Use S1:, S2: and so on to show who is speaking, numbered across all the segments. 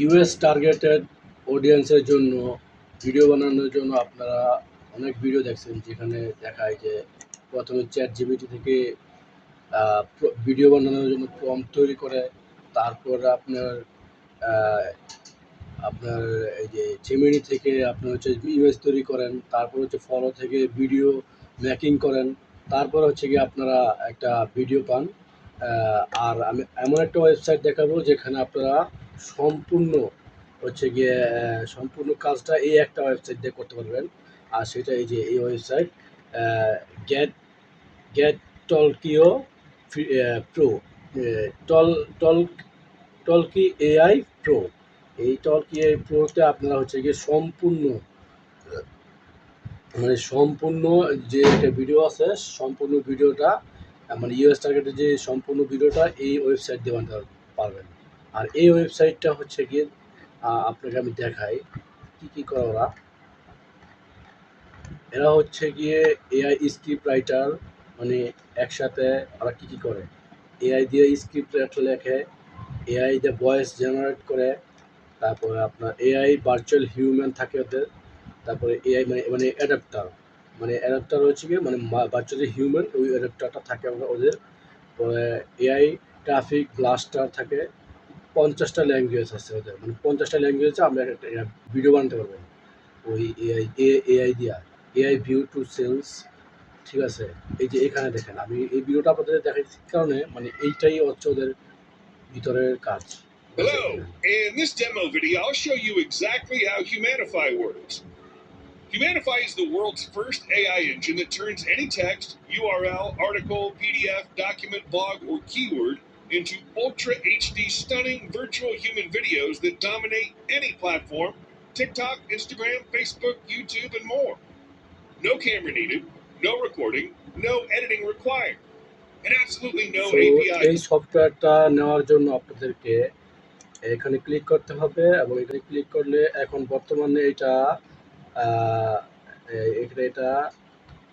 S1: US targeted অডিয়েন্সের জন্য video বানানোর জন্য আপনারা অনেক ভিডিও দেখছেন, যেখানে দেখায় যে প্রথমে চ্যাট জিপিটি থেকে ভিডিও বানানোর জন্য প্রম্পট তৈরি করে, তারপর আপনার আহ, আপনার এই যে জেমিনি থেকে আপনার হচ্ছে ইমেজ তৈরি করেন, তারপর হচ্ছে ফলো থেকে ভিডিও মেকিং করেন, তারপর হচ্ছে গিয়ে আপনারা একটা ভিডিও পান। আর আমি এমন একটা ওয়েবসাইট দেখাবো যেখানে আপনারা সম্পূর্ণ হচ্ছে গিয়ে সম্পূর্ণ কাজটা এই একটা ওয়েবসাইট দিয়ে করতে পারবেন। আর সেটা এই যে এই ওয়েবসাইট গেট গেট টলকিও প্রো টল টল টলকি এআই প্রো। এই টলকি এআই প্রোতে আপনারা হচ্ছে গিয়ে সম্পূর্ণ সম্পূর্ণ যে একটা ভিডিও আছে, সম্পূর্ণ ভিডিওটা মানে ইউএস টার্গেটের যে সম্পূর্ণ ভিডিওটা এই ওয়েবসাইট দিয়ে বানাতে পারবেন। আর এই ওয়েবসাইটটা হচ্ছে গিয়ে আপনাকে আমি দেখাই কী কী করে ওরা। এরা হচ্ছে গিয়ে এআই স্ক্রিপ্ট রাইটার, মানে একসাথে ওরা কী কী করে, এআই দিয়ে স্ক্রিপ্ট লেখে, এআই দিয়ে ভয়েস জেনারেট করে, তারপরে আপনার এআই ভার্চুয়াল হিউম্যান থাকে ওদের, তারপরে এআই মানে অ্যাডাপ্টার, মানে অ্যাডাপ্টার হচ্ছে কি মানে ভার্চুয়ালি হিউম্যান, ওই অ্যাডাপ্টারটা থাকে ওদের। পরে এআই ট্রাফিক ব্লাস্টার থাকে, 50টা ল্যাঙ্গুয়েজ আছে ওদের, মানে 50টা ল্যাঙ্গুয়েজে আমরা একটা ভিডিও বানাতে পারবেন ওই এআই দিয়া। এআই ভিউ টু সেলস, ঠিক আছে। এই যে এখানে দেখেন, আমি এই ভিডিওটা আপনাদের দেখাচ্ছি কারণে মানে এইটাই হচ্ছে ওদের ভিতরের কাজ।
S2: Hello, in this demo video, I'll show you exactly how Humanify works. Humanify is the world's first AI engine that turns any text, URL, article, PDF, document, blog, or keyword into Ultra HD stunning virtual human videos that dominate any platform: TikTok, Instagram, Facebook, YouTube, and more. No camera needed, no recording, no editing required, and absolutely no API.
S1: এই সফটওয়্যারটা নেওয়ার জন্য আপনাদেরকে এখানে click করতে হবে, এবং এখানে ক্লিক করলে এখন বর্তমানে এটা এটা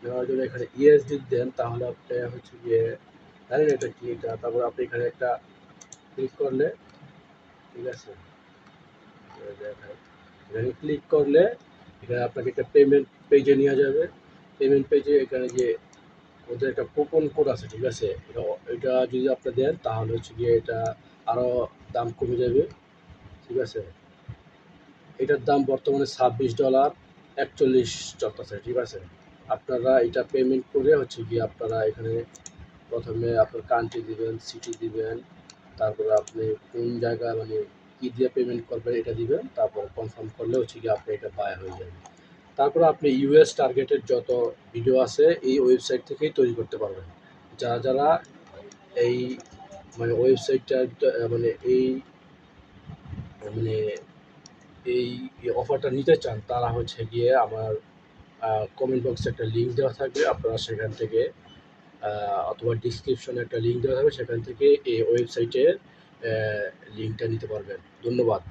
S1: নেওয়ার জন্য এখানে ইএস দেন, তাহলে আপনি হচ্ছে গিয়ে জানেন এটা কি এটা। তারপর আপনি এখানে একটা ক্লিক করলে, ঠিক আছে, এখানে ক্লিক করলে এখানে আপনাকে একটা পেমেন্ট পেজে নিয়ে যাবে। পেমেন্ট পেজে এখানে যে ওদের একটা কুপন কোড আছে, ঠিক আছে, এটা যদি আপনি দেন তাহলে হচ্ছে গিয়ে এটা আরও দাম কমে যাবে, ঠিক আছে। এটার দাম বর্তমানে $26.41 চলতেছে, ঠিক আছে। আপনারা এটা পেমেন্ট করে হচ্ছে গিয়ে আপনারা এখানে প্রথমে আপনার কান্ট্রি দিবেন, সিটি দিবেন, তারপরে আপনি কোন জায়গায় মানে কী দিয়ে পেমেন্ট করবেন এটা দিবেন, তারপর কনফার্ম করলে হচ্ছে গিয়ে আপনি এটা বাই হয়ে যাবে। তারপরে আপনি ইউএস টার্গেটের যত ভিডিও আছে এই ওয়েবসাইট থেকেই তৈরি করতে পারবেন। যারা যারা এই মানে ওয়েবসাইটটা মানে এই মানে এই অফারটা নিতে চান, তারা হচ্ছে গিয়ে আমার কমেন্ট বক্সে একটা লিঙ্ক দেওয়া থাকবে, আপনারা সেখান থেকে অথবা ডিসক্রিপশনে একটা লিঙ্ক দেওয়া থাকবে, সেখান থেকে এই ওয়েবসাইটের লিঙ্কটা নিতে পারবেন। ধন্যবাদ।